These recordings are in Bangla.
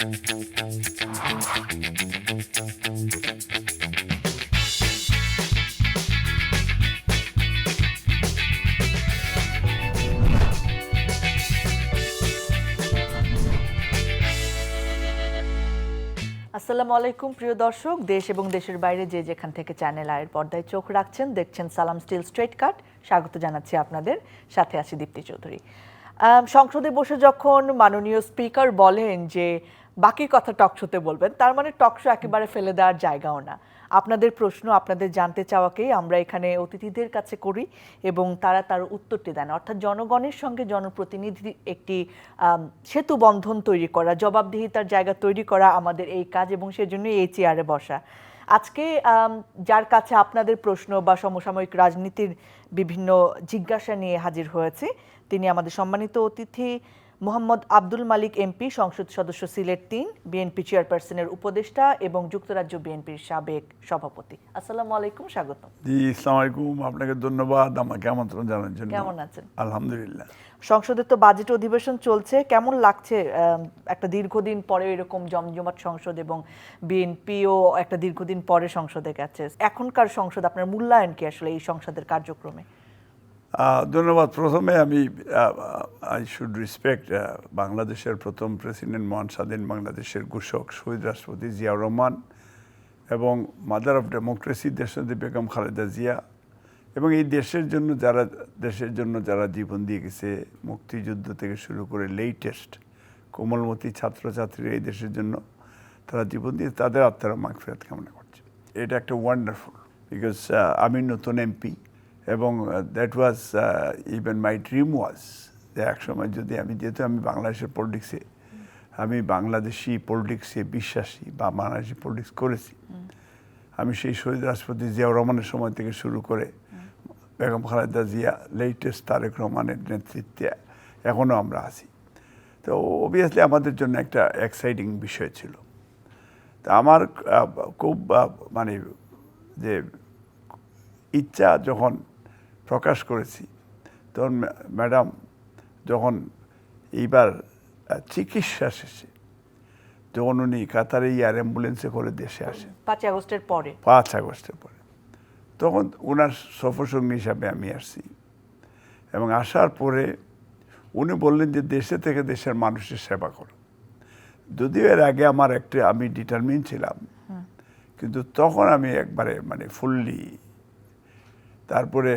আসসালামু আলাইকুম প্রিয় দর্শক, দেশ এবং দেশের বাইরে যে যেখান থেকে চ্যানেল আয়ের পর্দায় চোখ রাখছেন, দেখছেন সালাম স্টিল স্ট্রেট কাট। স্বাগত জানাচ্ছি আপনাদের, সাথে আছি দীপ্তি চৌধুরী। সংসদে বসে যখন মাননীয় স্পিকার বলেন যে বাকি কথা টকশোতে বলবেন, তার মানে টকশো একেবারে ফেলে দেওয়ার জায়গাও না। আপনাদের প্রশ্ন, আপনাদের জানতে চাওয়াকেই আমরা এখানে অতিথিদের কাছে করি এবং তারা তার উত্তরটি দেন। অর্থাৎ জনগণের সঙ্গে জনপ্রতিনিধি একটি সেতু বন্ধন তৈরি করা, জবাবদিহিতার জায়গা তৈরি করা আমাদের এই কাজ, এবং সেজন্যই এই চেয়ারে বসা। আজকে যার কাছে আপনাদের প্রশ্ন বা সমসাময়িক রাজনীতির বিভিন্ন জিজ্ঞাসা নিয়ে হাজির হয়েছে, তিনি আমাদের সম্মানিত অতিথি মোহাম্মদ আব্দুল মালিক এমপি, সংসদ সদস্য সিলেট ৩, বিএনপি চেয়ারপারসনের উপদেষ্টা এবং যুক্তরাজ্য বিএনপির সাবেক সভাপতি। আসসালামু আলাইকুম, স্বাগত। জি, আসসালামু আলাইকুম, আপনাকে ধন্যবাদ আমাকে আমন্ত্রণ জানার জন্য। কেমন আছেন? আলহামদুলিল্লাহ। সংসদে তো বাজেট অধিবেশন চলছে, কেমন লাগছে একটা দীর্ঘদিন পরে এরকম জমজমাট সংসদ, এবং বিএনপিও একটা দীর্ঘদিন পরে সংসদে গেছে। এখনকার সংসদ আপনার মূল্যায়ন কি আসলে এই সংসদের কার্যক্রমে? ধন্যবাদ। প্রথমে আমি আই শুড রেসপেক্ট বাংলাদেশের প্রথম প্রেসিডেন্ট, মহান স্বাধীন বাংলাদেশের ঘোষক শহীদ রাষ্ট্রপতি জিয়াউর রহমান এবং মাদার অফ ডেমোক্রেসি দেশনেত্রী বেগম খালেদা জিয়া, এবং এই দেশের জন্য যারা জীবন দিয়ে গেছে, মুক্তিযুদ্ধ থেকে শুরু করে লেটেস্ট কোমলমতি ছাত্রছাত্রীরা এই দেশের জন্য তারা জীবন দিয়ে, তাদের আত্মার মাগফিরাত কামনা করছে। এটা একটা ওয়ান্ডারফুল, বিকজ আমি নতুন এমপি এবং that was even my dream was যে একসময় যদি যেহেতু আমি বাংলাদেশের পলিটিক্সে, আমি বাংলাদেশি পলিটিক্সে বিশ্বাসী বা বাংলাদেশি পলিটিক্স করেছি। আমি সেই শহীদ রাষ্ট্রপতি জিয়াউর রহমানের সময় থেকে শুরু করে বেগম খালেদা জিয়া, লেটেস্ট তারেক রহমানের নেতৃত্বে এখনও আমরা আছি। তো অবভিয়াসলি আমাদের জন্য একটা এক্সাইটিং বিষয় ছিল। তা আমার খুব যে ইচ্ছা যখন প্রকাশ করেছি, তখন ম্যাডাম যখন এইবার চিকিৎসা শেষে যখন উনি কাতারে এয়ার অ্যাম্বুলেন্সে করে দেশে আসেন 5 আগস্টের পরে, তখন ওনার সফরসঙ্গী হিসাবে আমি আসছি। এবং আসার পরে উনি বললেন যে দেশে থেকে দেশের মানুষের সেবা করো। যদিও এর আগে আমি ডিটারমিন ছিলাম, কিন্তু তখন আমি একবারে ফুললি, তারপরে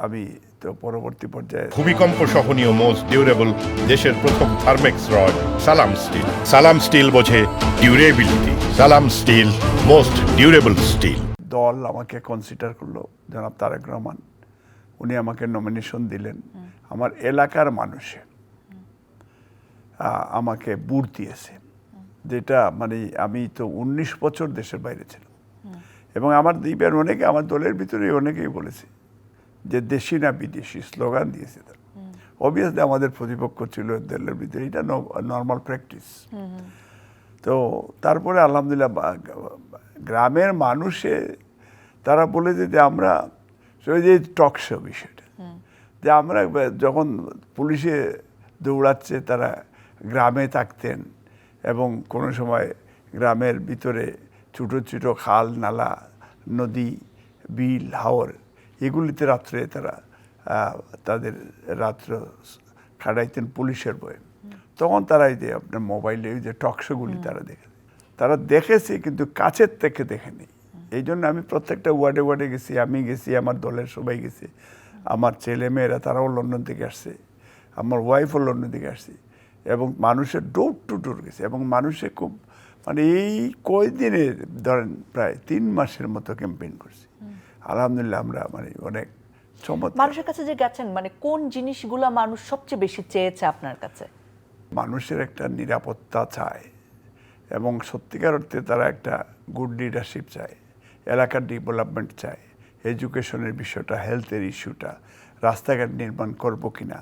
আমি তো পরবর্তী পর্যায়ে ভূমিকম্প সহনীয় মোস্ট ডিউরেবল দেশের প্রথম Thermex rod Salam Steel. Salam Steel বোঝে durability. Salam Steel, most durable still. দল আমাকে কনসিডার করলো, জনাব তারেক রহমান, উনি আমাকে নমিনেশন দিলেন। আমার এলাকার মানুষে আমাকে বুট দিয়েছে, যেটা আমি তো 19 বছর দেশের বাইরে ছিলাম, এবং আমার দ্বীপের আমার দলের ভিতরে অনেকেই বলেছে যে দেশি না বিদেশি স্লোগান দিয়েছে তারা। অবভিয়াসলি আমাদের প্রতিপক্ষ ছিল দলের ভিতরে, এটা নর্মাল প্র্যাকটিস। তো তারপরে আলহামদুলিল্লাহ গ্রামের মানুষে তারা বলেছে যে আমরা যে টকশো বিষয়টা, যে আমরা যখন পুলিশে দৌড়াচ্ছে তারা গ্রামে থাকতেন, এবং কোনো সময় গ্রামের ভিতরে ছোটো ছোটো খাল, নালা, নদী, বিল, হাওর, এগুলিতে রাত্রে তারা তাদের রাত্র কাটাইতেন পুলিশের বয়ে। তখন তারা এই যে আপনার মোবাইলে যে টকশোগুলি তারা দেখেছে, কিন্তু কাছের থেকে দেখেনি। এই জন্য আমি প্রত্যেকটা ওয়ার্ডে গেছি, আমি গেছি, আমার দলের সবাই গেছে, আমার ছেলে মেয়েরা তারাও লন্ডন থেকে আসছে, আমার ওয়াইফও লন্ডন থেকে আসছে, এবং মানুষের ডোর টু ডোর গেছে, এবং মানুষে খুব এই কয়দিনে ধরেন প্রায় 3 মাসের মতো ক্যাম্পেইন করছি। আলহামদুলিল্লাহ আমরা অনেক চমৎকার। মানুষের কাছে যে গেছেন, কোন জিনিসগুলো মানুষ সবচেয়ে বেশি চেয়েছে আপনার কাছে? মানুষের একটা নিরাপত্তা চায়, এবং সত্যিকার অর্থে তারা একটা গুড লিডারশিপ চায়, এলাকার ডেভেলপমেন্ট চায়, এডুকেশনের বিষয়টা, হেলথের ইস্যুটা, রাস্তাঘাট নির্মাণ করবো কিনা।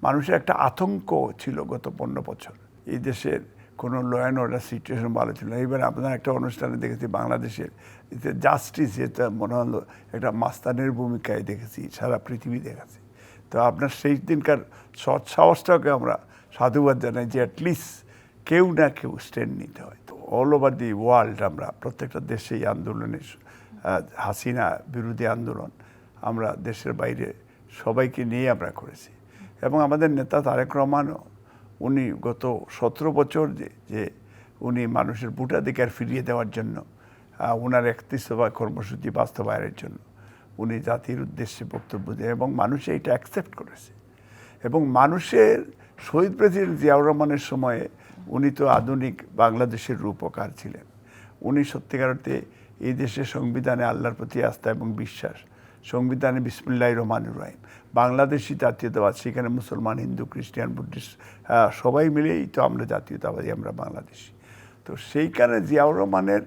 মানুষের একটা আতঙ্ক ছিল গত 15 বছর, এই দেশের কোনো ল অ্যান্ড অর্ডার সিচুয়েশন ভালো ছিল না। এবার আপনার একটা অনুষ্ঠানে দেখেছি বাংলাদেশের জাস্টিস, যেটা মনে হলো একটা মাস্তানের ভূমিকায় দেখেছি, সারা পৃথিবী দেখেছি। তো আপনার সেই দিনকার সৎ সাহসটাকে আমরা সাধুবাদ জানাই, যে অ্যাটলিস্ট কেউ না কেউ স্ট্যান্ড নিতে হয়। তো অল ওভার দি ওয়ার্ল্ড আমরা প্রত্যেকটা দেশেই আন্দোলনের হাসিনা বিরোধী আন্দোলন আমরা দেশের বাইরে সবাইকে নিয়ে আমরা করেছি। এবং আমাদের নেতা তারেক রহমানও উনি গত 17 বছর যে উনি মানুষের ভোটাধিকার ফিরিয়ে দেওয়ার জন্য ওনার 31 দফা কর্মসূচি বাস্তবায়নের জন্য উনি জাতির উদ্দেশ্যে বক্তব্য দেন এবং মানুষ এটা অ্যাকসেপ্ট করেছে। এবং মানুষের শহীদ প্রেসিডেন্ট জিয়াউর রহমানের সময়ে উনি তো আধুনিক বাংলাদেশের রূপকার ছিলেন। উনি সত্যিকার অর্থে এই দেশের সংবিধানে আল্লাহর প্রতি আস্থা এবং বিশ্বাস, সংবিধানে বিসমিল্লাহির রহমানির রহিম, বাংলাদেশি জাতীয়তাবাদ, সেখানে মুসলমান, হিন্দু, খ্রিস্টান, বুদ্ধিস্ট সবাই মিলেই তো আমরা জাতীয়তাবাদী, আমরা বাংলাদেশি। তো সেইখানে জিয়াউর রহমানের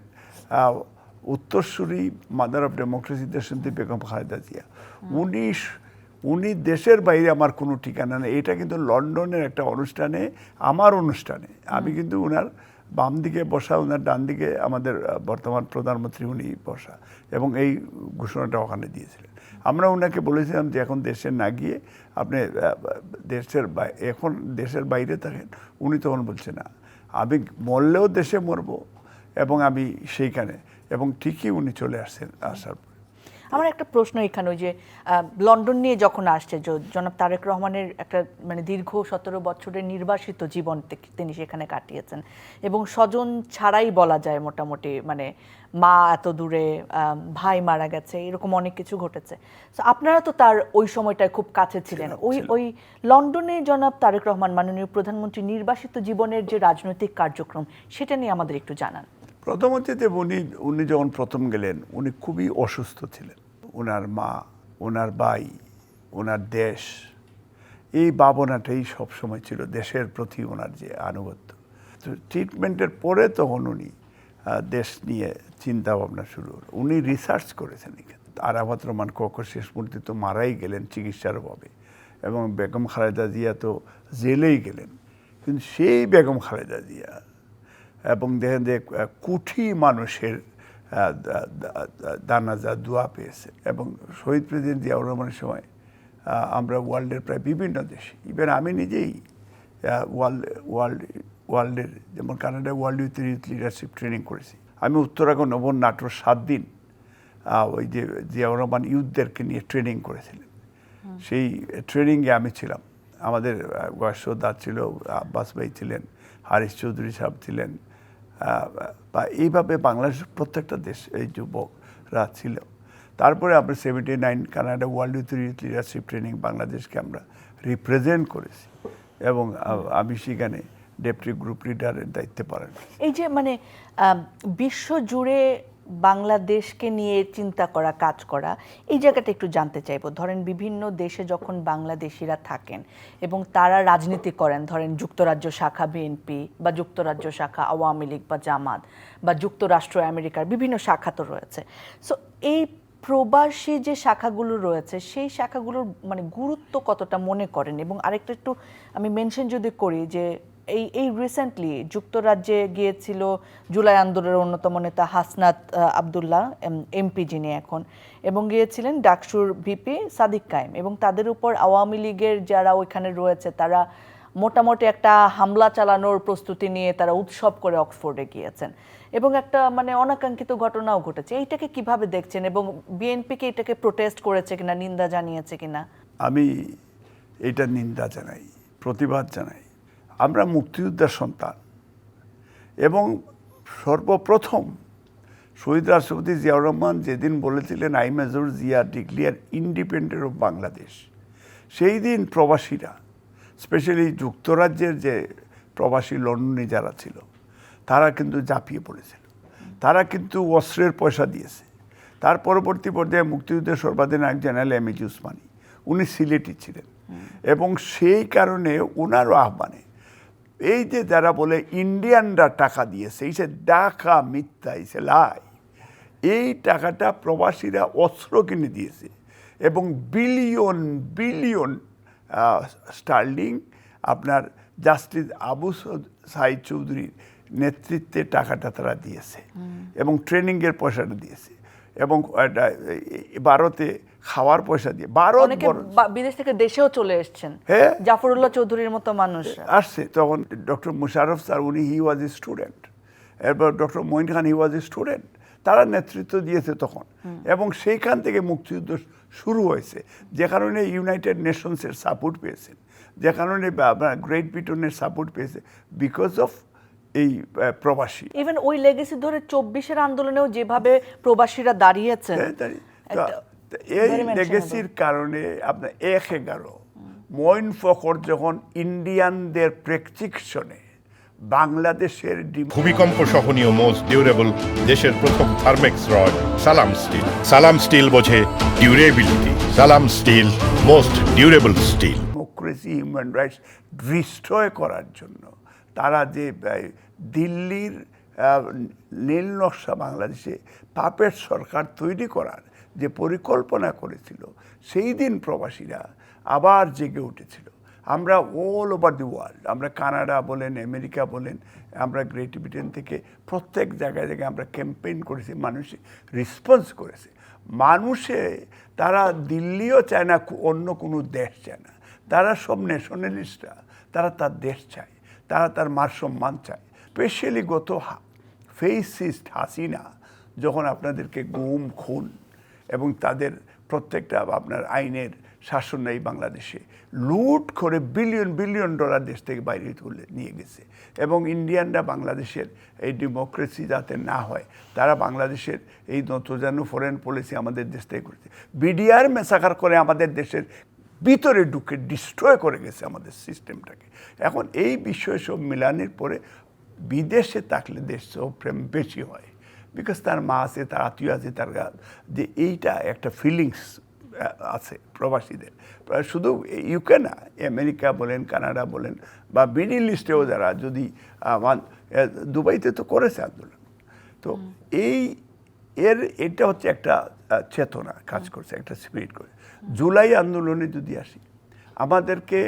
উত্তরসূরি মাদার অফ ডেমোক্রেসি দেশনেত্রী বেগম খালেদা জিয়া, উনি দেশের বাইরে আমার কোনো ঠিকানা নেই। এটা কিন্তু লন্ডনের একটা অনুষ্ঠানে, আমার অনুষ্ঠানে আমি কিন্তু ওনার বাম দিকে বসা, ওনার ডান দিকে আমাদের বর্তমান প্রধানমন্ত্রী উনি বসা, এবং এই ঘোষণাটা ওখানে দিয়েছিলেন। আমরা ওনাকে বলেছিলাম যে এখন দেশে না গিয়ে আপনি এখন দেশের বাইরে থাকেন। উনি তখন বলছে না, আমি মরলেও দেশে মরবো এবং আমি সেইখানে, এবং ঠিকই উনি চলে আসছেন। আসার পর আমার একটা প্রশ্ন এখানে, ওই যে লন্ডন নিয়ে যখন আসছে, জনাব তারেক রহমানের একটা মানে দীর্ঘ 17 বছরের নির্বাসিত জীবন তিনি সেখানে কাটিয়েছেন এবং স্বজন ছাড়াই বলা যায় মোটামুটি, মানে মা এত দূরে, ভাই মারা গেছে, এরকম অনেক কিছু ঘটেছে। তো আপনারা তো তার ওই সময়টায় খুব কাছে ছিলেন। ওই লন্ডনে জনাব তারেক রহমান মাননীয় প্রধানমন্ত্রী নির্বাসিত জীবনের যে রাজনৈতিক কার্যক্রম, সেটা নিয়ে আমাদের একটু জানান। প্রথমত যে উনি যখন প্রথম গেলেন উনি খুবই অসুস্থ ছিলেন। ওনার মা, ওনার ভাই, ওনার দেশ, এই ভাবনাটাই সবসময় ছিল, দেশের প্রতি ওনার যে আনুগত্য। তো ট্রিটমেন্টের পরে তখন উনি দেশ নিয়ে চিন্তা ভাবনা শুরু হলো। উনি রিসার্চ করেছেন এখানে। আরাফাত রহমান খোকন শেষ মুহূর্তে তো মারাই গেলেন চিকিৎসার অভাবে, এবং বেগম খালেদা জিয়া তো জেলেই গেলেন। কিন্তু সেই বেগম খালেদা জিয়া এবং দেখেন যে কোটি মানুষের জানাজা দোয়া পেয়েছে। এবং শহীদ প্রেসিডেন্ট জিয়াউর রহমানের সময় আমরা ওয়ার্ল্ডের প্রায় বিভিন্ন দেশে, ইভেন আমি নিজেই ওয়ার্ল্ডের যেমন Canada world youth leadership training করেছি। আমি উত্তরাখণ্ড নবন নাটোর 7 দিন ওই যে জিয়াউর রহমান ইউথদেরকে নিয়ে ট্রেনিং করেছিলেন। সেই ট্রেনিংয়ে আমি ছিলাম। আমাদের গয়েশ্বরদার ছিল, আব্বাস ভাই ছিলেন, হারিস চৌধুরী সাহেব ছিলেন, বা এইভাবে বাংলাদেশের প্রত্যেকটা দেশ এই যুবকরা ছিল। তারপরে আমরা 79 Canada world youth leadership training বাংলাদেশকে আমরা রিপ্রেজেন্ট করেছি, এবং আমি সেখানে ডেপুটি গ্রুপ লিডারের দায়িত্বে পালন করেছি। এই যে মানে বিশ্ব জুড়ে বাংলাদেশকে নিয়ে চিন্তা করা, কাজ করা, এই জায়গাটা একটু জানতে চাইবো। ধরেন বিভিন্ন দেশে যখন বাংলাদেশিরা থাকেন এবং তারা রাজনীতি করেন, ধরেন যুক্তরাজ্য শাখা বিএনপি বা যুক্তরাজ্য শাখা আওয়ামী লীগ বা জামাত বা যুক্তরাষ্ট্র আমেরিকার বিভিন্ন শাখা তো রয়েছে। সো এই প্রবাসী যে শাখাগুলো রয়েছে সেই শাখাগুলোর মানে গুরুত্ব কতটা মনে করেন? এবং আরেকটা একটু আমি মেনশন যদি করি যে এই রিসেন্টলি যুক্তরাজ্যে গিয়েছিল জুলাই আন্দোলনের অন্যতম নেতা হাসনাত আবদুল্লাহ এমপি যিনি এখন, এবং গিয়েছিলেন ডাকসুর ভিপি সাদিক কায়েম, এবং তাদের উপর আওয়ামী লীগের যারা ওইখানে রয়েছে তারা মোটামুটি একটা হামলা চালানোর প্রস্তুতি নিয়ে তারা উৎসব করে অক্সফোর্ডে গিয়েছেন, এবং একটা মানে অনাকাঙ্ক্ষিত ঘটনাও ঘটেছে। এইটাকে কিভাবে দেখছেন, এবং বিএনপিকে এটাকে প্রোটেস্ট করেছে কিনা, নিন্দা জানিয়েছে কিনা? আমি এটা নিন্দা জানাই, প্রতিবাদ জানাই। আমরা মুক্তিযোদ্ধার সন্তান, এবং সর্বপ্রথম শহীদ রাষ্ট্রপতি জিয়াউর রহমান যেদিন বলেছিলেন I major Zia declare independent of Bangladesh, সেই দিন প্রবাসীরা, স্পেশালি যুক্তরাজ্যের যে প্রবাসী লন্ডনে যারা ছিল, তারা কিন্তু ঝাঁপিয়ে পড়েছিল। তারা কিন্তু অস্ত্রের পয়সা দিয়েছে। তার পরবর্তী পর্যায়ে মুক্তিযুদ্ধের সর্বাধিনায়ক জেনারেল এম এ উসমানী, উনি সিলেটি ছিলেন, এবং সেই কারণে ওনারও আহ্বানে এই যে যারা বলে ইন্ডিয়ানরা টাকা দিয়েছে, এই সে ডাকা, মিথ্যা, ইসে লাই, এই টাকাটা প্রবাসীরা অস্ত্র কিনে দিয়েছে, এবং বিলিয়ন বিলিয়ন স্টার্লিং আপনার জাস্টিস আবু সাইদ চৌধুরীর নেতৃত্বে টাকাটা তারা দিয়েছে, এবং ট্রেনিংয়ের পয়সাটা দিয়েছে। এবং ভারতে খাওয়ার পয়সা দিয়ে ভারত অনেকে বিদেশ থেকে দেশেও চলে এসেছেন, হ্যাঁ জাফরুল্লাহ চৌধুরীর মতো মানুষ আসছে। তখন ডক্টর মুশারফ স্যার উনি হি ওয়াজ এ স্টুডেন্ট, এরপর doctor Moin Khan he was a student, তারা নেতৃত্ব দিয়েছে তখন। এবং সেইখান থেকে মুক্তিযুদ্ধ শুরু হয়েছে, যে কারণে ইউনাইটেড নেশনসের সাপোর্ট পেয়েছেন, যে কারণে গ্রেট ব্রিটেনের সাপোর্ট পেয়েছে বিকজ অফ এই প্রবাসী। ইভেন ওই লেগেসি ধরে 24-এর আন্দোলনেও যেভাবে প্রবাসীরা দাঁড়িয়েছেন, এই লেগেসির কারণে আপনার 11 মঈন ফখর যখন ইন্ডিয়ানদের প্রেসক্রিপশনে বাংলাদেশের ভূমিকম্প সহনীয় মোস্ট ডিউরেবল দেশের প্রথম Thermex rod Salam Steel. Salam Steel বোঝে durability. Salam Steel most durable steel. Democracy, human rights destroy করার জন্য তারা যে দিল্লির নীল নকশা বাংলাদেশে পাপেট সরকার তৈরি করার যে পরিকল্পনা করেছিল, সেই দিন প্রবাসীরা আবার জেগে উঠেছিল। আমরা অল ওভার দি ওয়ার্ল্ড, আমরা কানাডা বলেন, আমেরিকা বলেন, আমরা গ্রেট ব্রিটেন থেকে প্রত্যেক জায়গায় জায়গায় আমরা ক্যাম্পেইন করেছি, মানুষ রেসপন্স করেছে। মানুষে তারা দিল্লিও চায় না, অন্য কোনো দেশ চায় না, তারা সব ন্যাশনালিস্টরা, তারা তার দেশ চায়, তারা তার মান সম্মান চায়। স্পেশালি গত ফেসিস্ট হাসিনা যখন আপনাদেরকে গুম, খুন এবং তাদের প্রত্যেকটা আপনার আইনের শাসন নেই, বাংলাদেশে লুট করে বিলিয়ন বিলিয়ন ডলার দেশ থেকে বাইরে তুলে নিয়ে গেছে। এবং ইন্ডিয়ানরা বাংলাদেশের এই ডেমোক্রেসি যাতে না হয়, তারা বাংলাদেশের এই নতজানু ফরেন পলিসি আমাদের দেশ থেকে করেছে। বিডিআর মেসাকার করে আমাদের দেশের ভিতরে ঢুকে ডিস্ট্রয় করে গেছে আমাদের সিস্টেমটাকে। এখন এই বিষয় সব মিলানের পরে বিদেশে থাকলে দেশ প্রেম বেশি হয়, বিকজ তার মা আছে, তার আত্মীয় আছে, তার যে এইটা একটা ফিলিংস আছে প্রবাসীদের। শুধু ইউকে না, আমেরিকা বলেন, কানাডা বলেন, বা মিডল ইস্টেও যারা, যদি দুবাইতে তো করেছে আন্দোলন। তো এটা হচ্ছে একটা চেতনা কাজ করছে, একটা স্পিরিট করে। জুলাই আন্দোলনে যদি আসি, আমাদেরকে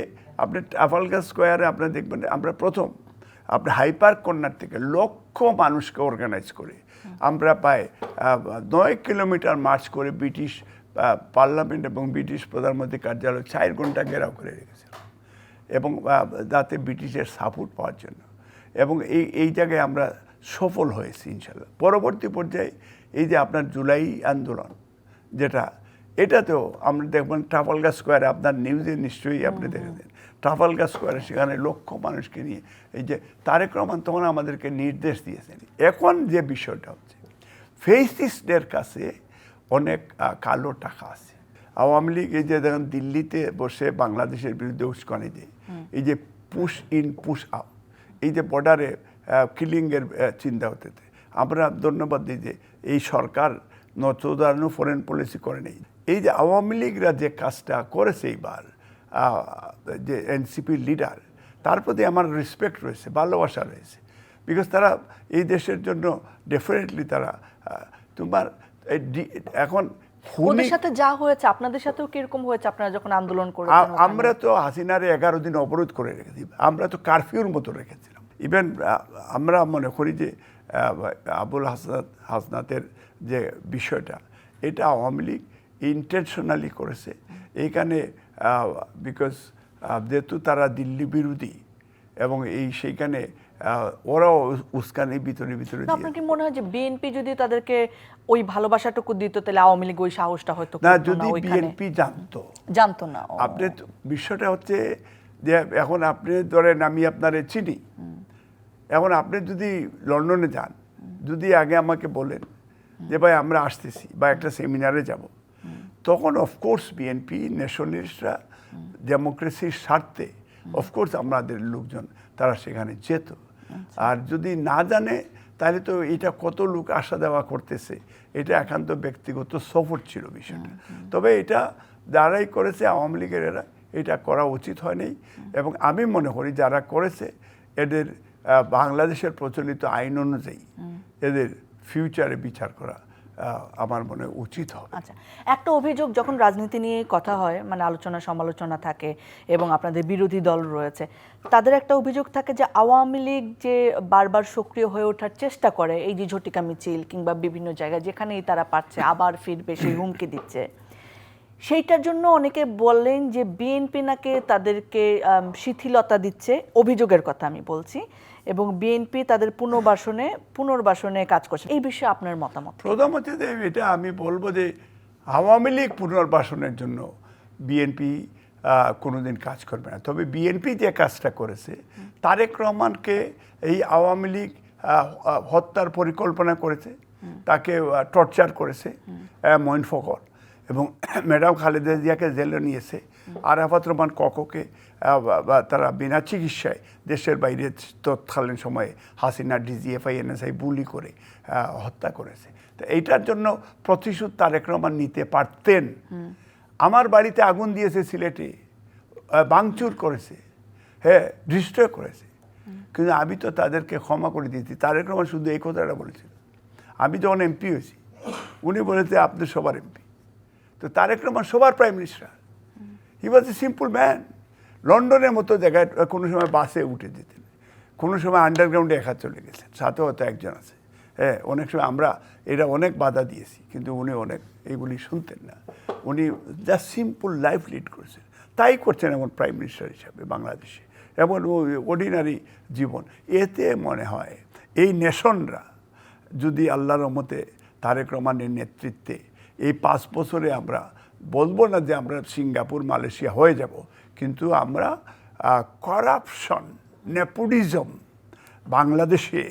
আপনি ট্রাফালগার স্কোয়ারে আপনার দেখবেন, আমরা প্রথম আপনি হাইপার কর্নার থেকে লক্ষ মানুষকে অর্গানাইজ করে আমরা প্রায় 9 কিলোমিটার মার্চ করে ব্রিটিশ পার্লামেন্ট এবং ব্রিটিশ প্রধানমন্ত্রী কার্যালয় 4 ঘন্টা ঘেরাও করে রেখেছিল, এবং যাতে ব্রিটিশের সাপোর্ট পাওয়ার জন্য। এবং এই জায়গায় আমরা সফল হয়েছি ইনশাল্লাহ। পরবর্তী পর্যায়ে এই যে আপনার জুলাই আন্দোলন, যেটা এটাতেও আমরা দেখবেন ট্রাফালগার স্কোয়ারে, আপনার নিউজে নিশ্চয়ই আপনি দেখেছেন, ট্রাফালগার স্কোয়ারে সেখানে লক্ষ মানুষকে নিয়ে এই যে তারেক রহমান তখন আমাদেরকে নির্দেশ দিয়েছেন। এখন যে বিষয়টা হচ্ছে, ফেসিস্টদের কাছে অনেক কালো টাকা আছে। আওয়ামী লীগ এই যে দেখেন দিল্লিতে বসে বাংলাদেশের বিরুদ্ধে উস্কানি দেয়, এই যে পুশ ইন পুশ আউট, এই যে বর্ডারে কিলিংয়ের চিন্তা হতে, আমরা ধন্যবাদ দিই যে এই সরকার নতজানু ফরেন পলিসি করে নেই। এই যে আওয়ামী লীগরা যে কাজটা করেছে এইবার, যে এনসিপির লিডার, তার প্রতি আমার রেসপেক্ট রয়েছে, ভালোবাসা রয়েছে, বিকজ তারা এই দেশের জন্য ডেফিনেটলি তারা তোমার এখন ওদের সাথে যা হয়েছে আপনাদের সাথেও কিরকম হয়েছে আপনারা যখন আন্দোলন করেছেন? আমরা তো হাসিনারে 11 দিন অবরোধ করে রেখেছি, আমরা তো কারফিউর মতো রেখেছিলাম। ইভেন আমরা মনে করি যে আবুল হাসনাতের যে বিষয়টা, এটা আওয়ামী লীগ ইন্টেনশনালি করেছে এইখানে, বিকজ যেহেতু তারা দিল্লি বিরোধী এবং সেইখানে ওরাও উস্কানি ভিতরে ভিতরে। আপনার কি মনে হয় যে বিএনপি যদি তাদেরকে ওই ভালোবাসাটুকু দিত, তাহলে আওয়ামী লীগ ওই সাহসটা হয়তো না? যদি বিএনপি জানতো না। আপনি বিষয়টা হচ্ছে যে এখন আপনি ধরেন আমি আপনারে চিনি, এখন আপনি যদি লন্ডনে যান, যদি আগে আমাকে বলেন যে ভাই আমরা আসতেছি বা একটা সেমিনারে যাব, তখন অফকোর্স বিএনপি ন্যাশনালিস্টরা ডেমোক্রেসির স্বার্থে অফকোর্স আমাদের লোকজন তারা সেখানে যেত। আর যদি না জানে, তাহলে তো এটা কত লোক আসা দেওয়া করতেছে, এটা একান্ত ব্যক্তিগত সফর ছিল বিষয়টা। তবে এটা যারাই করেছে আওয়ামী লীগের, এরা এটা করা উচিত হয়নি। এবং আমি মনে করি যারা করেছে এদের বাংলাদেশের প্রচলিত আইন অনুযায়ী এদের ফিউচারে বিচার করা আমার মনে হয় উচিত হবে। আচ্ছা, একটা অভিযোগ যখন রাজনীতি নিয়ে কথা হয়, মানে আলোচনা সমালোচনা থাকে এবং আপনাদের বিরোধী দল রয়েছে, তাদের একটা অভিযোগ থাকে যে আওয়ামী লীগ যে বারবার সক্রিয় হয়ে ওঠার চেষ্টা করে, এই যে ঝটিকা মিছিল কিংবা বিভিন্ন জায়গায় যেখানেই তারা পাচ্ছে আবার ফিরবে সেই হুমকি দিচ্ছে, সেইটার জন্য অনেকে বললেন যে বিএনপি নাকি তাদেরকে শিথিলতা দিচ্ছে, অভিযোগের কথা আমি বলছি, এবং বিএনপি তাদের পুনর্বাসনে কাজ করছে। এই বিষয়ে আপনার মতামত? প্রথমত এটা আমি বলবো যে আওয়ামী লীগ পুনর্বাসনের জন্য বিএনপি কোনোদিন কাজ করবে না। তবে বিএনপি যে কাজটা করেছে, তারেক রহমানকে এই আওয়ামী লীগ হত্যার পরিকল্পনা করেছে, তাকে টর্চার করেছে মঈন ফখর, এবং ম্যাডাম খালেদা জিয়াকে জেলে নিয়েছে, আরাফাত রহমান কককে তারা বিনা চিকিৎসায় দেশের বাইরে তৎকালীন সময়ে হাসিনা ডিজিএফআই এনএসআই বুলি করে হত্যা করেছে। তো এইটার জন্য প্রতিশোধ তারেক রহমান নিতে পারতেন। আমার বাড়িতে আগুন দিয়েছে সিলেটে, ভাঙচুর করেছে, হ্যাঁ, ডিস্ট্রয় করেছে, কিন্তু আমি তো তাদেরকে ক্ষমা করে দিয়েছি। তারেক রহমান শুধু এই কথাটা বলেছিল। আমি যখন এমপি হয়েছি, উনি বলেছে আপনি সবার এমপি। তো তারেক রহমান সবার prime minister. He was a simple man. লন্ডনের মতো জায়গায় কোনো সময় বাসে উঠে যেতেন, কোনো সময় আন্ডারগ্রাউন্ডে একা চলে গেছেন, সাথে হয়তো একজন আছে। হ্যাঁ, অনেক সময় আমরা এটা অনেক বাধা দিয়েছি, কিন্তু উনি অনেক এইগুলি শুনতেন না। উনি জাস্ট সিম্পল লাইফ লিড করেছেন, তাই করছেন এমন প্রাইম মিনিস্টার হিসাবে বাংলাদেশে, এমন অর্ডিনারি জীবন। এতে মনে হয় এই নেশনরা যদি আল্লাহর রহমতে তারেক রহমানের নেতৃত্বে এই 5 বছরে আমরা বলবো না যে আমরা সিঙ্গাপুর মালয়েশিয়া হয়ে যাব, কিন্তু আমরা করাপশন, নেপোটিজম, বাংলাদেশে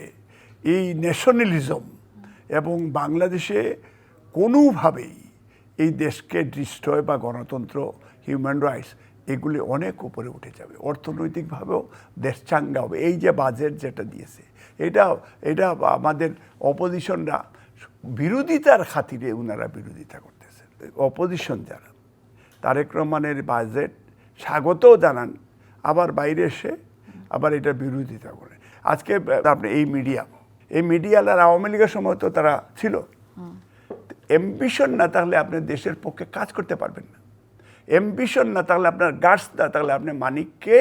এই ন্যাশনালিজম এবং বাংলাদেশে কোনোভাবেই এই দেশকে ডিস্ট্রয় বা গণতন্ত্র, হিউম্যান রাইটস, এগুলি অনেক উপরে উঠে যাবে। অর্থনৈতিকভাবেও দেশ চাঙ্গা হবে। এই যে বাজেট যেটা দিয়েছে, এটা আমাদের অপোজিশনরা বিরোধিতার খাতিরে ওনারা বিরোধিতা করতেছে। অপোজিশন যারা তারেক রহমানের বাজেট স্বাগতও জানান, আবার বাইরে এসে আবার এটা বিরোধিতা করে। আজকে আপনি এই মিডিয়ার আওয়ামী লীগের সময় তো তারা ছিল। অ্যাম্বিশন না থাকলে আপনি দেশের পক্ষে কাজ করতে পারবেন না। অ্যাম্বিশন না থাকলে, আপনার গার্ডস না থাকলে আপনি মানিককে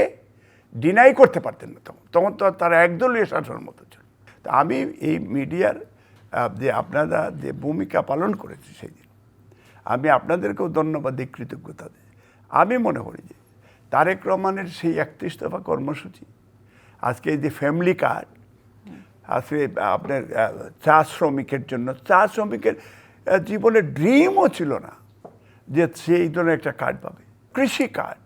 ডিনাই করতে পারতেন না। তখন তো তারা একদলীয় শাসনের মতো ছিল। তো আমি এই মিডিয়ার যে আপনারা যে ভূমিকা পালন করেছে সেই দিন, আমি আপনাদেরকেও ধন্যবাদ দিই, কৃতজ্ঞতা দিই। আমি মনে করি যে তারেক রহমানের সেই 31 দফা কর্মসূচি, আজকে এই যে ফ্যামিলি কার্ড, আজকে আপনার চা শ্রমিকের জন্য, চা শ্রমিকের জীবনের ড্রিমও ছিল না যে সেই ধরনের একটা কার্ড পাবে, কৃষি কার্ড।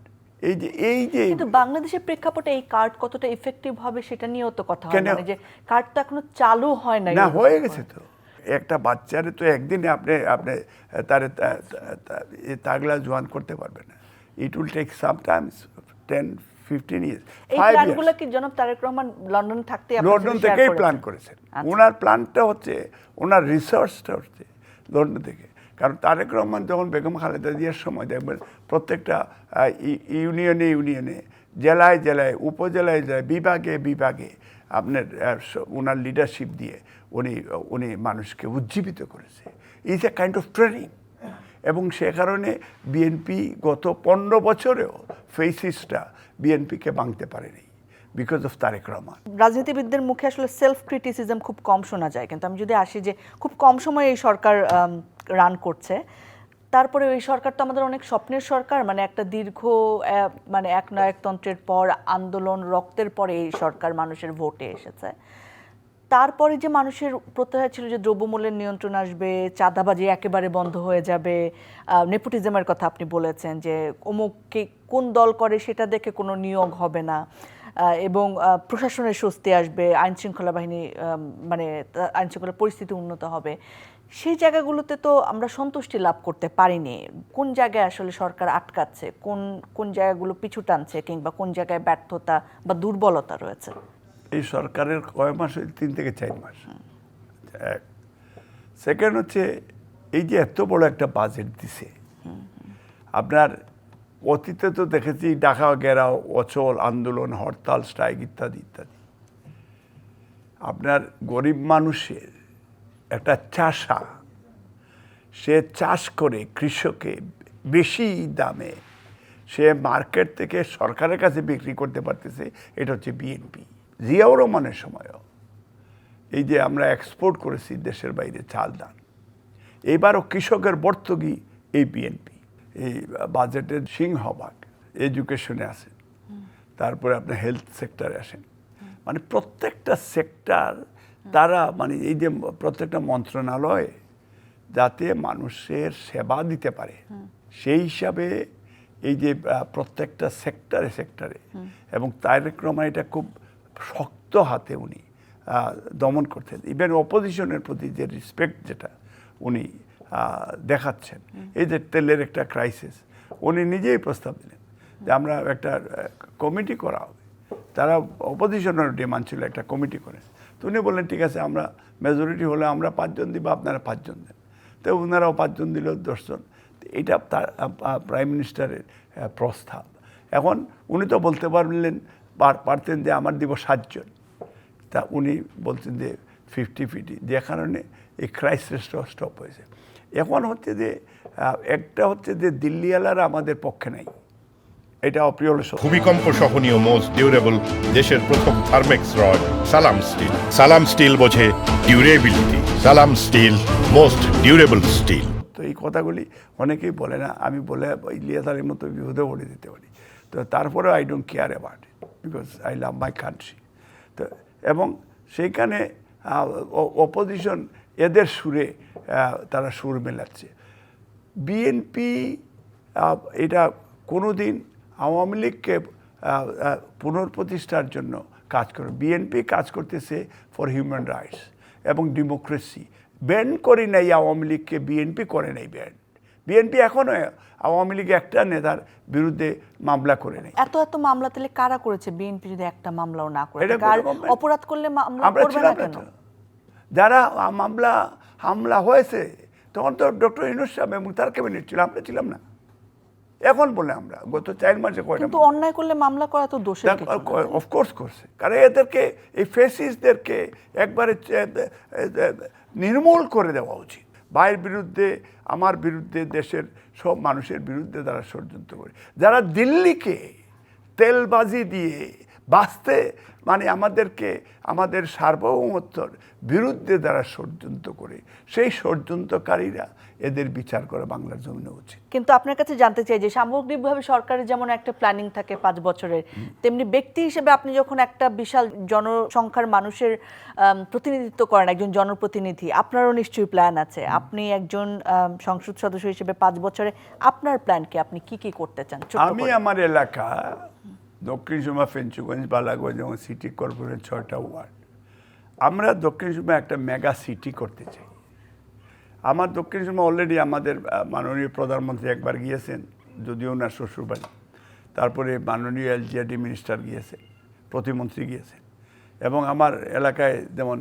এই যে কিন্তু বাংলাদেশের প্রেক্ষাপটে এই কার্ড কতটা ইফেক্টিভ হবে সেটা নিয়েও তো কথা হয়, মানে যে কার্ড তো এখনো চালু হয় নাই। না, হয়ে গেছে তো। একটা বাচ্চারে তো একদিনে আপনি তার তাগলা জোয়ান করতে পারবেন না। It will take sometimes 10-15 years। এই প্ল্যানগুলো কি জনাব তারেক রহমান লন্ডনে থাকতে লন্ডন থেকেই প্ল্যান করেছেন। ওনার প্ল্যানটা হচ্ছে, ওনার রিসার্চটা হচ্ছে লন্ডন থেকে। কারণ তারেক রহমান যখন বেগম খালেদা জিয়ার সময় দেখবেন প্রত্যেকটা ইউনিয়নে, জেলায় জেলায়, উপজেলায় জেলায়, বিভাগে আপনার ওনার লিডারশিপ দিয়ে উনি মানুষকে উজ্জীবিত করেছে। Is a kind of training. এবং সে কারণে বিএনপি গত 15 বছরেও ফেসিস্টরা বিএনপিকে ভাঙতে পারেনি, বিকজ অফ তারেক রহমান। রাজনীতিবিদদের মুখে আসলে সেলফ ক্রিটিসিজম খুব কম শোনা যায়, কিন্তু আমি যদি আসি যে খুব কম সময়ে এই সরকার রান করছে, তারপরে এই সরকার তো আমাদের অনেক স্বপ্নের সরকার, মানে একটা দীর্ঘ মানে একনায়কতন্ত্রের পর আন্দোলন, রক্তের পরে এই সরকার মানুষের ভোটে এসেছে। তারপরে যে মানুষের প্রত্যাশা ছিল যে দ্রব্যমূল্যের নিয়ন্ত্রণ আসবে, চাঁদাবাজি একেবারে বন্ধ হয়ে যাবে, নেপোটিজমের কথা আপনি বলেছেন যে অমুককে কোন দল করে সেটা দেখে কোনো নিয়োগ হবে না, এবং প্রশাসনের স্বস্তি আসবে, আইনশৃঙ্খলা বাহিনী মানে আইনশৃঙ্খলা পরিস্থিতি উন্নত হবে। সেই জায়গাগুলোতে তো আমরা সন্তুষ্টি লাভ করতে পারিনি। কোন জায়গায় আসলে সরকার আটকাচ্ছে, কোন জায়গাগুলো পিছু টানছে, কিংবা কোন জায়গায় ব্যর্থতা বা দুর্বলতা রয়েছে? এই সরকারের কয় মাস, 3 থেকে 4 মাস। এক সেকেন্ড হচ্ছে এই যে এত বড় একটা বাজেট দিছে, আপনার অতীতে তো দেখেছি ঢাকা ঘেরাও, অচল আন্দোলন, হরতাল, স্ট্রাইক ইত্যাদি ইত্যাদি। আপনার গরিব মানুষের একটা চাষা সে চাষ করে কৃষকে বেশি দামে সে মার্কেট থেকে সরকারের কাছে বিক্রি করতে পারতেছে, এটা হচ্ছে বিএনপি। জিয়াউর রহমানের সময়ও এই যে আমরা এক্সপোর্ট করেছি দেশের বাইরে চাল ডাল, এবারও কৃষকের ভর্তুকি এই বিএনপি। এই বাজেটের সিংহভাগ এডুকেশনে আসেন, তারপরে আপনার হেলথ সেক্টরে আসেন, মানে প্রত্যেকটা সেক্টর তারা মানে এই যে প্রত্যেকটা মন্ত্রণালয় যাতে মানুষের সেবা দিতে পারে সেই হিসাবে এই যে প্রত্যেকটা সেক্টরে এবং তারেক রহমান এটা খুব শক্ত হাতে উনি দমন করতেন। ইভেন অপোজিশনের প্রতি যে রেসপেক্ট যেটা উনি দেখাচ্ছেন, এই যে তেলের একটা ক্রাইসিস, উনি নিজেই প্রস্তাব দিলেন যে আমরা একটা কমিটি করা হবে। তারা অপোজিশনের ডিমান্ড ছিল একটা কমিটি করে, তো উনি বললেন ঠিক আছে আমরা মেজরিটি হলে আমরা 5 জন দিব, আপনারা 5 জন দেন। তো ওনারাও 5 জন দিল, 10 জন। এটা তার প্রাইম মিনিস্টারের প্রস্তাব। এখন উনি তো বলতে পারতেন যে আমার দিব 7 জন, তা উনি বলছেন যে 50-50, যে কারণে এই ক্রাইসিসটা স্টপ হয়েছে। এখন হচ্ছে যে একটা হচ্ছে যে দিল্লিওয়ালারা আমাদের পক্ষে নাই, এটা অপ্রিয় হলে সত্য। ভূমিকম্প সহনীয় মোস্ট ডিউরেবল দেশের প্রথম Thermex rod Salam Steel. Salam Steel বোঝে durability. Salam Steel most durable still. তো এই কথাগুলি অনেকেই বলে না, আমি বলে ইলিয়াস আলীর মতো বিপদে পড়ে দিতে পারি। তো তারপরে I don't care about it because I love my country. তো এবং সেইখানে অপোজিশন এদের সুরে তারা সুর মেলাচ্ছে। বিএনপি এটা কোনোদিন আওয়ামী লীগকে পুনঃপ্রতিষ্ঠার জন্য কাজ করে। বিএনপি কাজ করতেছে ফর হিউম্যান রাইটস এবং ডেমোক্রেসি। ব্যান করে নাই আওয়ামী লীগকে, বিএনপি করে নাই ব্যান। বিএনপি এখনও আওয়ামী লীগ একটা নেতার বিরুদ্ধে মামলা করে নেই। এত মামলা তাহলে কারা করেছে? বিএনপি যদি একটা মামলাও না করে, এটা কার কোনো অপরাধ করলে মামলা আমরা করবে না ছিলাম কেন? না তো। যারা হামলা হয়েছে তখন তো ডক্টর ইউনূস সাহেব এবং তার ক্যাবিনেট ছিল, আমরা ছিলাম না। এখন বলে আমরা গত 4 মাসে কয়টা কিন্তু অন্যায় করলে মামলা করা তো দোষের কিছু না। অফকোর্স করছে, কারণ এদেরকে এই ফেসিসদেরকে একবারে নির্মূল করে দেওয়া উচিত। ভাইয়ের বিরুদ্ধে, আমার বিরুদ্ধে, দেশের সব মানুষের বিরুদ্ধে তারা ষড়যন্ত্র করে, যারা দিল্লিকে তেলবাজি দিয়ে বাঁচতে মানে আমাদেরকে আমাদের সার্বভৌমত্বর বিরুদ্ধে যারা ষড়যন্ত্র করে, সেই ষড়যন্ত্রকারীরা এদের বিচার করা বাংলার জমিনে উচিত। কিন্তু আপনার কাছে জানতে চাই যে সামগ্রিকভাবে সরকারের যেমন একটা প্ল্যানিং থাকে 5 বছরের, তেমনি ব্যক্তি হিসেবে আপনি যখন একটা বিশাল জনসংখ্যার মানুষের প্রতিনিধিত্ব করেন, একজন জনপ্রতিনিধি, আপনারও নিশ্চয়ই প্ল্যান আছে। আপনি একজন সংসদ সদস্য হিসেবে 5 বছরে আপনার প্ল্যান কি? আপনি কি করতে চান? আমি আমার এলাকা দক্ষিণ সুরমা, ফেঞ্চুগঞ্জ, বালাগঞ্জ এবং সিটি কর্পোরেশন 6টা ওয়ার্ড, আমরা দক্ষিণ সুরমা একটা মেগা সিটি করতে চাই। আমার দক্ষিণ সুরমা অলরেডি আমাদের মাননীয় প্রধানমন্ত্রী একবার গিয়েছেন, যদিও ওনার শ্বশুরবাড়ি। তারপরে মাননীয় এলজিআরডি মিনিস্টার গিয়েছে, প্রতিমন্ত্রী গিয়েছে। এবং আমার এলাকায় যেমন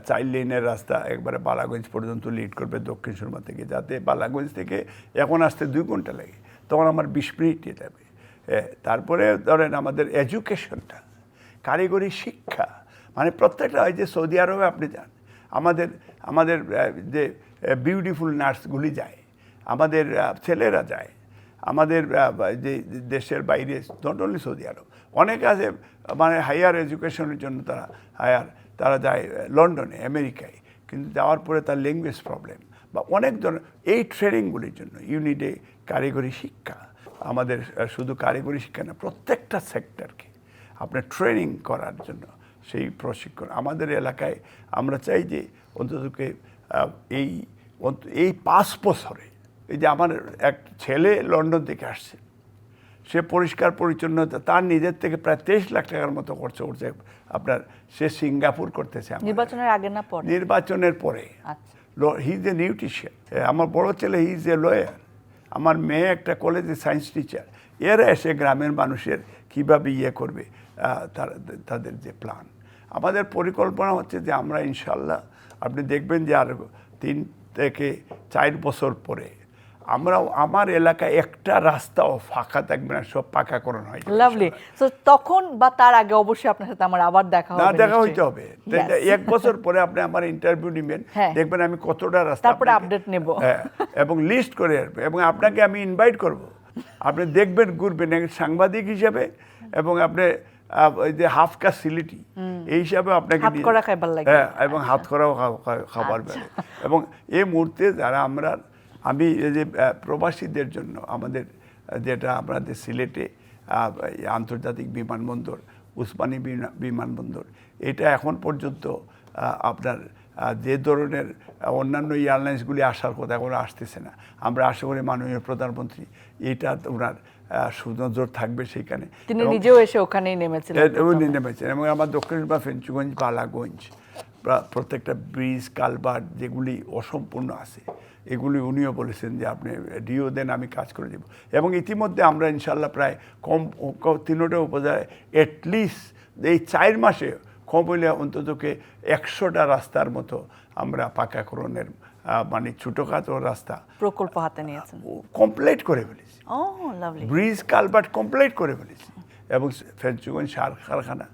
4 লেনের রাস্তা একবারে বালাগঞ্জ পর্যন্ত লিড করবে দক্ষিণ সুরমা থেকে, যাতে বালাগঞ্জ থেকে এখন আসতে 2 ঘন্টা লাগে, তখন আমার 20 মিনিট যাবে। তারপরে ধরেন আমাদের এডুকেশনটা, কারিগরি শিক্ষা, মানে প্রত্যেকটা, এই যে সৌদি আরবে আপনি যান, আমাদের যে বিউটিফুল নার্সগুলি যায়, আমাদের ছেলেরা যায়, আমাদের যে দেশের বাইরে, নট অনলি সৌদি আরব, অনেকে আছে মানে হায়ার এডুকেশনের জন্য তারা যায় লন্ডনে, আমেরিকায়, কিন্তু যাওয়ার পরে তার ল্যাঙ্গুয়েজ প্রবলেম বা অনেক ধরনের, এই ট্রেনিংগুলির জন্য ইউনিটে কারিগরি শিক্ষা, আমাদের শুধু কারিগরি শিক্ষা না, প্রত্যেকটা সেক্টরকে আপনার ট্রেনিং করার জন্য সেই প্রশিক্ষণ আমাদের এলাকায় আমরা চাই যে অন্ততকে এই 5 বছরে, এই যে আমার এক ছেলে লন্ডন থেকে আসছে, সে পরিষ্কার পরিচ্ছন্নতা তার নিজের থেকে প্রায় 23 লাখ টাকার মতো খরচ করছে। আপনার সে সিঙ্গাপুর করতেছে। নির্বাচনের আগে না পরে? নির্বাচনের পরে। He is a nutrition. আমার বড় ছেলে হি ইজ এ লয়ার। আমার মেয়ে একটা কলেজে সায়েন্স টিচার। এরা এসে গ্রামের মানুষের কীভাবে করবে তাদের যে প্ল্যান, আমাদের পরিকল্পনা হচ্ছে যে আমরা ইনশাল্লাহ আপনি দেখবেন যে আর 3 থেকে 4 বছর পরে আমার এলাকায় একটা রাস্তাও ফাঁকা থাকবে না, সব পাকাকরণ হয়। লাভলি। সো তখন বা তার আগে অবশ্যই আপনার সাথে আমার আবার দেখা হবে। না, দেখা নিশ্চয়ই। হইতে হবে। Yes. 1 বছর পরে আপনি আমার ইন্টারভিউ নেবেন, হ্যাঁ। দেখবেন আমি কতটা রাস্তা তারপরে আপনাকে- আপডেট নেব। হ্যাঁ, এবং লিস্ট করে আসবে, এবং আপনাকে আমি ইনভাইট করব, আপনি দেখবেন, ঘুরবেন এক সাংবাদিক হিসেবে, এবং আপনি ওই যে হাফ ফ্যাসিলিটি এই হিসাবে আপনাকে হাত করা খাইবার লাগে। হ্যাঁ, এবং হাত করাও খাবার বেড়ে। এবং এই মুহূর্তে যারা আমি এই যে প্রবাসীদের জন্য আমাদের যেটা আমাদের সিলেটে এই আন্তর্জাতিক বিমানবন্দর, উসমানী বিমানবন্দর, এটা এখন পর্যন্ত আপনার যে ধরনের অন্যান্য এয়ারলাইন্সগুলি আসার কথা এখনো আসতেছে না। আমরা আশা করি মাননীয় প্রধানমন্ত্রী এটা ওনার সুনজর থাকবে সেইখানে। তিনি নিজেও এসে ওখানেই নেমেছিলেন। উনি নেমেছেন, এবং আমার দক্ষিণ বা ফেঞ্চুগঞ্জ, বালাগঞ্জ, প্রত্যেকটা ব্রিজ কালভার্ট যেগুলি অসম্পূর্ণ আছে, এগুলি উনিও বলেছেন যে আপনি ডিও দেন, আমি কাজ করে দেব। এবং ইতিমধ্যে আমরা ইনশাল্লাহ প্রায় কম 3টা উপজেলায় অ্যাটলিস্ট এই 4 মাসে কম হইলে অন্ততকে 100টা রাস্তার মতো আমরা পাকাকরণের মানে ছোটোখাটো রাস্তা প্রকল্প হাতে নিয়েছেন। কমপ্লিট করে ফেলেছি। ও লাভলি। ব্রিজ কালভার্ট কমপ্লিট করে ফেলেছি, এবং ফেঞ্চুগঞ্জ সার কারখানা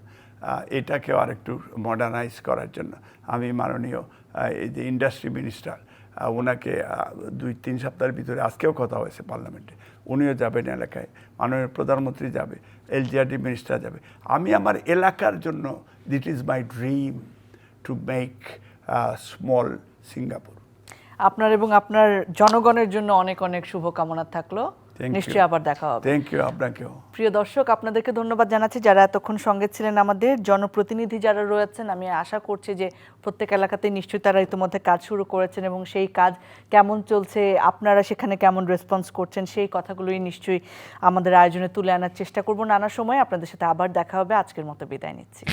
এটাকেও আরেকটু মডার্নাইজ করার জন্য আমি মাননীয় এই যে ইন্ডাস্ট্রি মিনিস্টার, ওনাকে 2-3 সপ্তাহের ভিতরে, আজকেও কথা হয়েছে পার্লামেন্টে, উনিও যাবেন এলাকায়, মাননীয় প্রধানমন্ত্রী যাবে, এলজিআরডি মিনিস্টার যাবে। আমি আমার এলাকার জন্য, that is my dream to make small Singapore. আপনার এবং আপনার জনগণের জন্য অনেক অনেক শুভকামনা থাকলো। Thank you. নিশ্চয়ই আবার দেখা হবে। থ্যাংক ইউ, আপনাকেও। প্রিয় দর্শক, আপনাদেরকে ধন্যবাদ জানাচ্ছি যারা এতক্ষণ সঙ্গে ছিলেন। আমাদের জনপ্রতিনিধি যারা রয়েছেন, আমি আশা করছি যে প্রত্যেক এলাকাতে নিশ্চয়ই তারা ইতিমধ্যে কাজ শুরু করেছেন, এবং সেই কাজ কেমন চলছে, আপনারা সেখানে কেমন রেসপন্স করছেন, সেই কথাগুলোই নিশ্চয়ই আমাদের আয়োজনে তুলে আনার চেষ্টা করব নানা সময়। আপনাদের সাথে আবার দেখা হবে। আজকের মতো বিদায় নিচ্ছি।